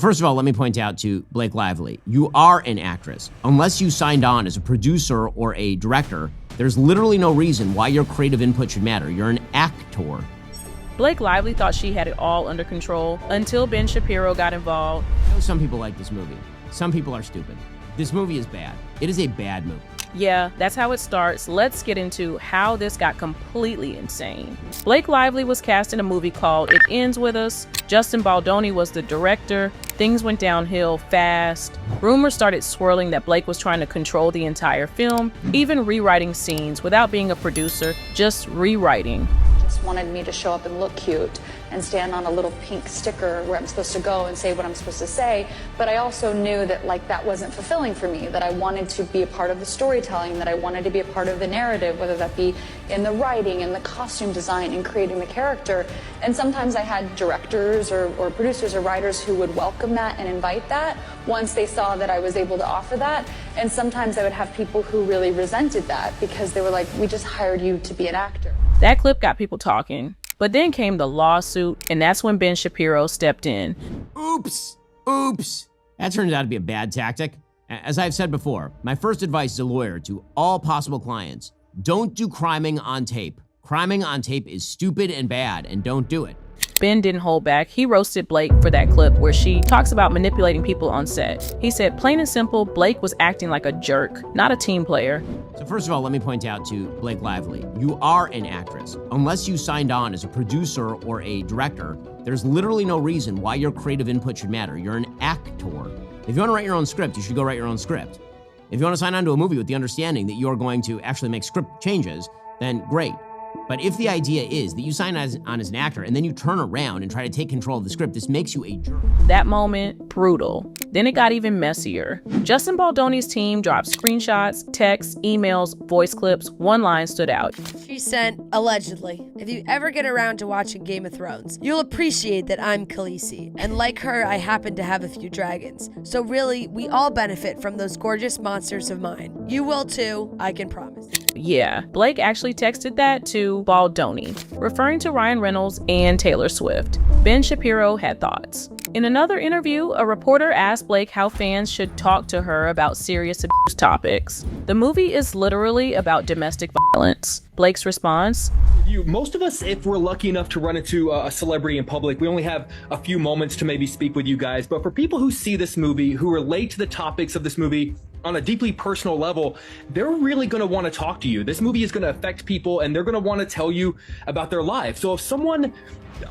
First of all, let me point out to Blake Lively, you are an actress. Unless you signed on as a producer or a director, there's literally no reason why your creative input should matter. You're an actor. Blake Lively thought she had it all under control until Ben Shapiro got involved. I know some people like this movie. Some people are stupid. This movie is bad. It is a bad movie. Yeah, that's how it starts. Let's get into how this got completely insane. Blake Lively was cast in a movie called It Ends With Us. Justin Baldoni was the director. Things went downhill fast. Rumors started swirling that Blake was trying to control the entire film, even rewriting scenes without being a producer, just rewriting. Wanted me to show up and look cute and stand on a little pink sticker where I'm supposed to go and say what I'm supposed to say, but I also knew that that wasn't fulfilling for me, that I wanted to be a part of the storytelling, that I wanted to be a part of the narrative, whether that be in the writing and the costume design and creating the character. And sometimes I had directors or producers or writers who would welcome that and invite that once they saw that I was able to offer that. And sometimes I would have people who really resented that because they were like, we just hired you to be an actor. That clip got people talking, but then came the lawsuit, and that's when Ben Shapiro stepped in. Oops. That turns out to be a bad tactic. As I've said before, my first advice as a lawyer to all possible clients, don't do criming on tape. Criming on tape is stupid and bad, and don't do it. Ben didn't hold back. He roasted Blake for that clip where she talks about manipulating people on set. He said, plain and simple, Blake was acting like a jerk, not a team player. So first of all, let me point out to Blake Lively, you are an actress. Unless you signed on as a producer or a director, there's literally no reason why your creative input should matter. You're an actor. If you want to write your own script, you should go write your own script. If you want to sign on to a movie with the understanding that you're going to actually make script changes, then great. But if the idea is that you sign on as an actor and then you turn around and try to take control of the script, this makes you a jerk. That moment, brutal. Then it got even messier. Justin Baldoni's team dropped screenshots, texts, emails, voice clips. One line stood out. She sent, allegedly, if you ever get around to watching Game of Thrones, you'll appreciate that I'm Khaleesi. And like her, I happen to have a few dragons. So really, we all benefit from those gorgeous monsters of mine. You will too, I can promise. Yeah, Blake actually texted that to Baldoni, referring to Ryan Reynolds and Taylor Swift. Ben Shapiro had thoughts. In another interview, a reporter asked Blake how fans should talk to her about serious abuse topics. The movie is literally about domestic violence. Blake's response: most of us, if we're lucky enough to run into a celebrity in public, we only have a few moments to maybe speak with you guys. But for people who see this movie, who relate to the topics of this movie on a deeply personal level, they're really going to want to talk to you. This movie is going to affect people and they're going to want to tell you about their lives. So if someone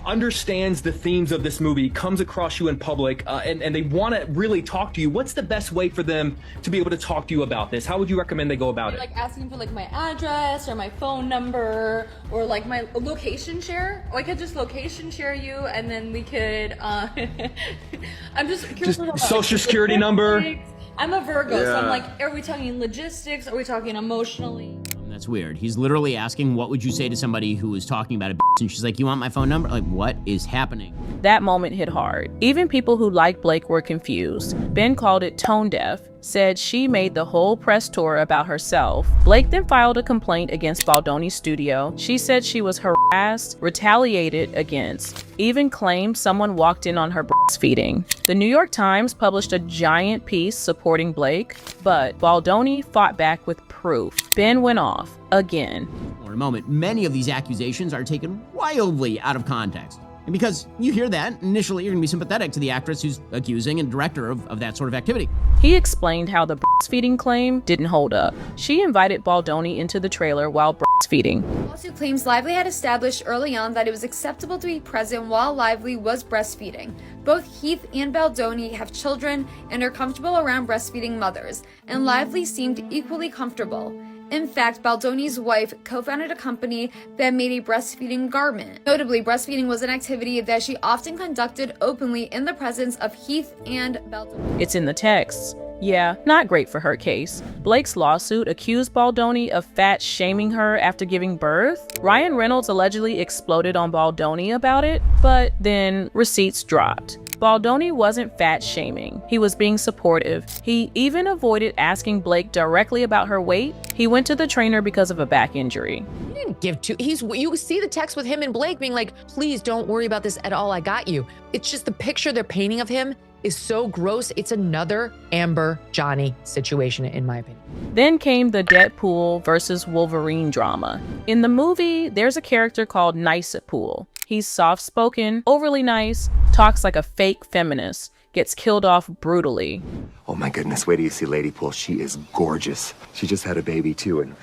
understands the themes of this movie, comes across you in public, and they want to really talk to you, what's the best way for them to be able to talk to you about this? How would you recommend they go about it? Like asking for my address or my phone number or my location share. Or I could just location share you and then we could, I'm just curious about social security number. I'm a Virgo, so I'm like, are we talking logistics? Are we talking emotionally? That's weird. He's literally asking, what would you say to somebody who was talking about a and she's like, you want my phone number? Like, what is happening? That moment hit hard. Even people who liked Blake were confused. Ben called it tone deaf, said she made the whole press tour about herself. Blake then filed a complaint against Baldoni's studio. She said she was harassed, retaliated against, even claimed someone walked in on her breastfeeding. The New York Times published a giant piece supporting Blake, but Baldoni fought back with proof. Ben went off again. For a moment, many of these accusations are taken wildly out of context. And because you hear that, initially you're going to be sympathetic to the actress who's accusing and director of that sort of activity. He explained how the breastfeeding claim didn't hold up. She invited Baldoni into the trailer while breastfeeding. Lawsuit claims Lively had established early on that it was acceptable to be present while Lively was breastfeeding. Both Heath and Baldoni have children and are comfortable around breastfeeding mothers, and Lively seemed equally comfortable. In fact, Baldoni's wife co-founded a company that made a breastfeeding garment. Notably, breastfeeding was an activity that she often conducted openly in the presence of Heath and Baldoni. It's in the texts. Yeah, not great for her case. Blake's lawsuit accused Baldoni of fat shaming her after giving birth. Ryan Reynolds allegedly exploded on Baldoni about it, but then receipts dropped. Baldoni wasn't fat shaming. He was being supportive. He even avoided asking Blake directly about her weight. He went to the trainer because of a back injury. He didn't give two. You see the text with him and Blake being like, please don't worry about this at all. I got you. It's just the picture they're painting of him is so gross. It's another Amber Johnny situation, in my opinion. Then came the Deadpool versus Wolverine drama. In the movie, there's a character called Nicepool. He's soft-spoken, overly nice, talks like a fake feminist, gets killed off brutally. Oh my goodness, wait till you see Ladypool. She is gorgeous. She just had a baby too and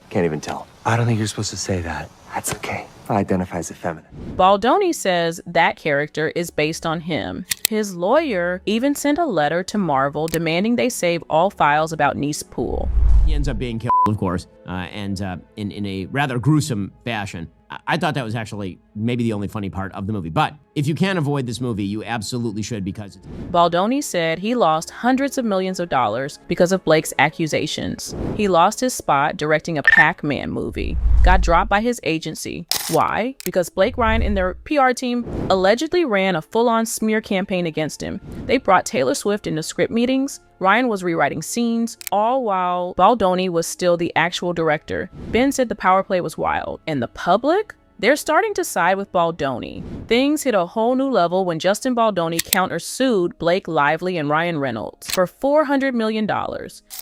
can't even tell. I don't think you're supposed to say that. That's okay. I identify as a feminine. Baldoni says that character is based on him. His lawyer even sent a letter to Marvel demanding they save all files about Nicepool. He ends up being killed, of course, and in a rather gruesome fashion. I thought that was actually maybe the only funny part of the movie. But if you can't avoid this movie, you absolutely should, because Baldoni said he lost hundreds of millions of dollars because of Blake's accusations. He lost his spot directing a Pac-Man movie, got dropped by his agency. Why? Because Blake Ryan and their PR team allegedly ran a full-on smear campaign against him. They brought Taylor Swift into script meetings. Ryan was rewriting scenes, all while Baldoni was still the actual director. Ben said the power play was wild. And the public? They're starting to side with Baldoni. Things hit a whole new level when Justin Baldoni countersued Blake Lively and Ryan Reynolds for $400 million.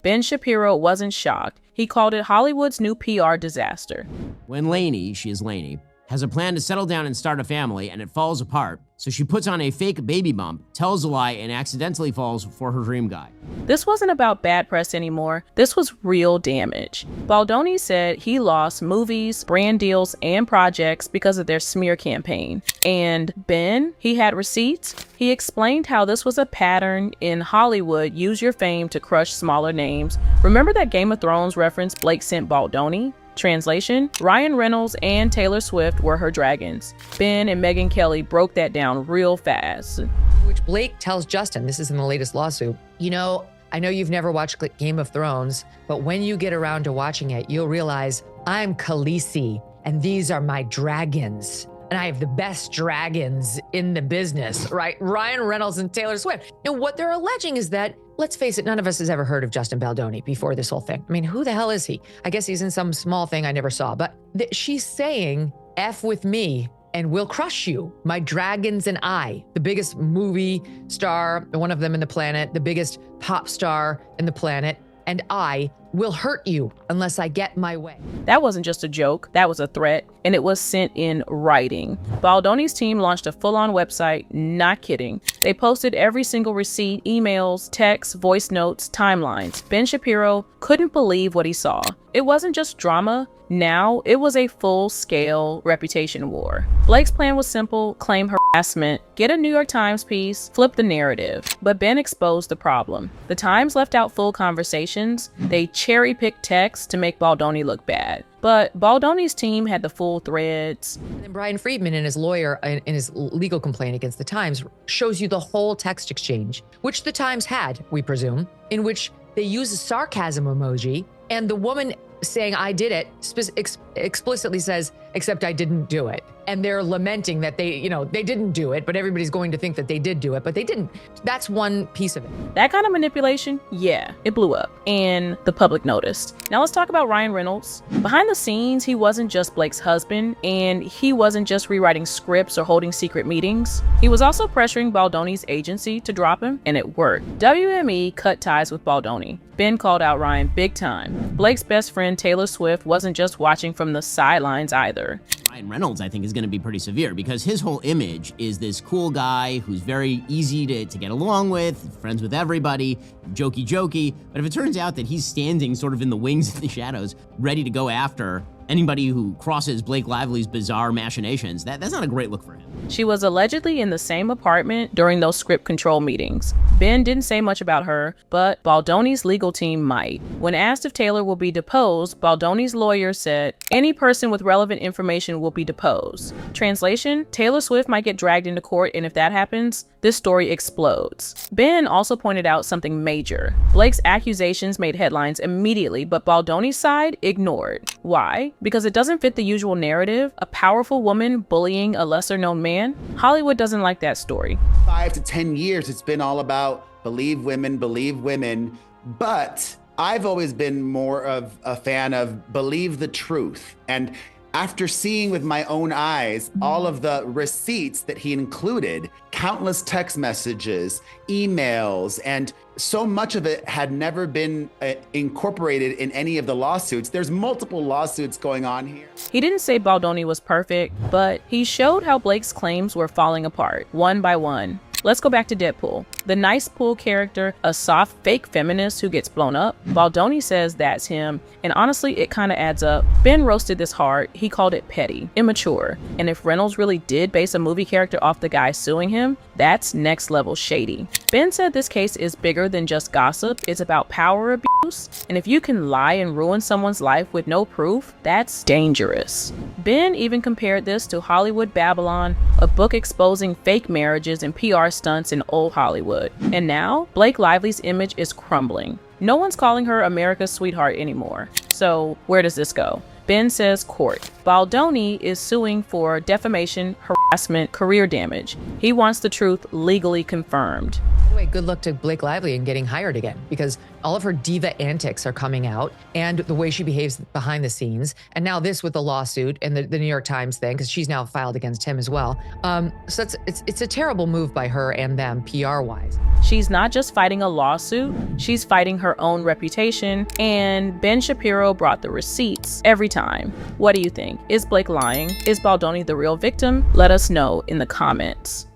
Ben Shapiro wasn't shocked. He called it Hollywood's new PR disaster. when Lainey, she is Lainey, has a plan to settle down and start a family, and it falls apart, so she puts on a fake baby bump, tells a lie, and accidentally falls for her dream guy. This wasn't about bad press anymore. This was real damage. Baldoni said he lost movies, brand deals, and projects because of their smear campaign. And Ben, he had receipts. He explained how this was a pattern in Hollywood. Use your fame to crush smaller names. Remember that Game of Thrones reference Blake sent Baldoni? Translation: Ryan Reynolds and Taylor Swift were her dragons. Ben and Megyn Kelly broke that down real fast. Which Blake tells Justin, this is in the latest lawsuit, you know, I know you've never watched Game of Thrones, but when you get around to watching it, you'll realize I'm Khaleesi and these are my dragons. And I have the best dragons in the business, right? Ryan Reynolds and Taylor Swift. And what they're alleging is that, let's face it, none of us has ever heard of Justin Baldoni before this whole thing. I mean, who the hell is he? I guess he's in some small thing I never saw. But she's saying, F with me and we'll crush you. My dragons and I, the biggest movie star, one of them in the planet, the biggest pop star in the planet, and I will hurt you unless I get my way. That wasn't just a joke, that was a threat, and it was sent in writing. Baldoni's team launched a full-on website, not kidding. They posted every single receipt, emails, texts, voice notes, timelines. Ben Shapiro couldn't believe what he saw. It wasn't just drama. Now, it was a full-scale reputation war. Blake's plan was simple: claim harassment, get a New York Times piece, flip the narrative. But Ben exposed the problem. The Times left out full conversations. They cherry-picked texts to make Baldoni look bad. But Baldoni's team had the full threads. And then Brian Friedman and his lawyer in his legal complaint against the Times shows you the whole text exchange, which the Times had, we presume, in which they use a sarcasm emoji, and the woman saying I did it explicitly says, except I didn't do it. And they're lamenting that they didn't do it, but everybody's going to think that they did do it, but they didn't. That's one piece of it. That kind of manipulation, yeah, it blew up, and the public noticed. Now let's talk about Ryan Reynolds. Behind the scenes, he wasn't just Blake's husband, and he wasn't just rewriting scripts or holding secret meetings. He was also pressuring Baldoni's agency to drop him, and it worked. WME cut ties with Baldoni. Ben called out Ryan big time. Blake's best friend Taylor Swift wasn't just watching from the sidelines either. Ryan Reynolds, I think, is going to be pretty severe because his whole image is this cool guy who's very easy to get along with, friends with everybody, jokey. But if it turns out that he's standing sort of in the wings of the shadows, ready to go after anybody who crosses Blake Lively's bizarre machinations, that's not a great look for him. She was allegedly in the same apartment during those script control meetings. Ben didn't say much about her, but Baldoni's legal team might. When asked if Taylor will be deposed, Baldoni's lawyer said, any person with relevant information will be deposed. Translation: Taylor Swift might get dragged into court, and if that happens, this story explodes. Ben also pointed out something major. Blake's accusations made headlines immediately, but Baldoni's side ignored. Why? Because it doesn't fit the usual narrative, a powerful woman bullying a lesser-known man. Hollywood doesn't like that story. 5 to 10 years, it's been all about believe women, but I've always been more of a fan of believe the truth. And After seeing with my own eyes all of the receipts that he included, countless text messages, emails, and so much of it had never been incorporated in any of the lawsuits. There's multiple lawsuits going on here. He didn't say Baldoni was perfect, but he showed how Blake's claims were falling apart, one by one. Let's go back to Deadpool. The nice pool character, a soft fake feminist who gets blown up. Baldoni says that's him, and honestly, it kind of adds up. Ben roasted this hard. He called it petty, immature, and if Reynolds really did base a movie character off the guy suing him, that's next level shady. Ben said this case is bigger than just gossip. It's about power abuse, and if you can lie and ruin someone's life with no proof, that's dangerous. Ben even compared this to Hollywood Babylon, a book exposing fake marriages and PR stunts in old Hollywood. And now, Blake Lively's image is crumbling. No one's calling her America's sweetheart anymore. So where does this go? Ben says court. Baldoni is suing for defamation, harassment, career damage. He wants the truth legally confirmed. By the way, good luck to Blake Lively in getting hired again, because all of her diva antics are coming out, and the way she behaves behind the scenes, and now this with the lawsuit and the New York Times thing, because she's now filed against him as well. So it's a terrible move by her and them PR-wise. She's not just fighting a lawsuit, she's fighting her own reputation, and Ben Shapiro brought the receipts every time. What do you think? Is Blake lying? Is Baldoni the real victim? Let us know in the comments.